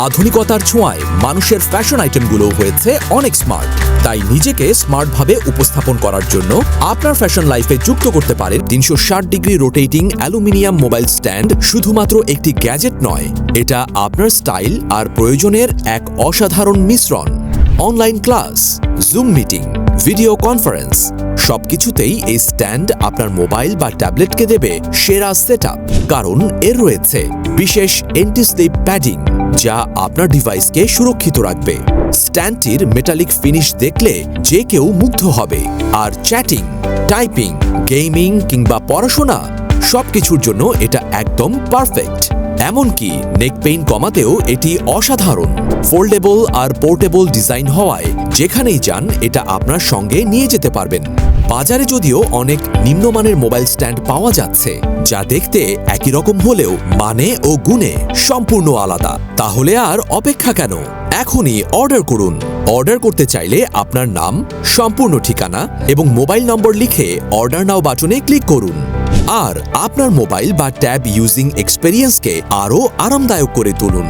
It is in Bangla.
আধুনিকতার ছোঁয়ায় মানুষের ফ্যাশন আইটেমগুলো হয়েছে অনেক স্মার্ট। তাই নিজেকে স্মার্টভাবে উপস্থাপন করার জন্য আপনার ফ্যাশন লাইফে যুক্ত করতে পারেন 360 degree rotating aluminium mobile stand. শুধুমাত্র একটি গ্যাজেট নয়, এটা আপনার স্টাইল আর প্রয়োজনের এক অসাধারণ মিশ্রণ। Online class, zoom meeting, video conference সবকিছুতেই এই স্ট্যান্ড আপনার মোবাইল বা ট্যাবলেটকে দেবে সেরা সেটআপ। কারণ এর রয়েছে বিশেষ এন্টি স্লিপ প্যাডিং, যা আপনার ডিভাইসকে সুরক্ষিত রাখবে। স্ট্যান্ডটির মেটালিক ফিনিশ দেখলে যে কেউ মুগ্ধ হবে। আর চ্যাটিং, টাইপিং, গেমিং কিংবা পড়াশোনা সবকিছুর জন্য এটা একদম পারফেক্ট। এমনকি নেক পেইন কমাতেও এটি অসাধারণ। ফোল্ডেবল আর পোর্টেবল ডিজাইন হওয়ায় যেখানেই যান এটা আপনার সঙ্গে নিয়ে যেতে পারবেন। বাজারে যদিও অনেক নিম্নমানের মোবাইল স্ট্যান্ড পাওয়া যাচ্ছে, যা দেখতে একই রকম হলেও মানে ও গুণে সম্পূর্ণ আলাদা। তাহলে আর অপেক্ষা কেন? এখনই অর্ডার করুন। অর্ডার করতে চাইলে আপনার নাম, সম্পূর্ণ ঠিকানা এবং মোবাইল নম্বর লিখে অর্ডার নাও বাটনে ক্লিক করুন। আর আপনার মোবাইল বা ট্যাব ইউজিং এক্সপেরিয়েন্সকে আরও আরামদায়ক করে তুলুন।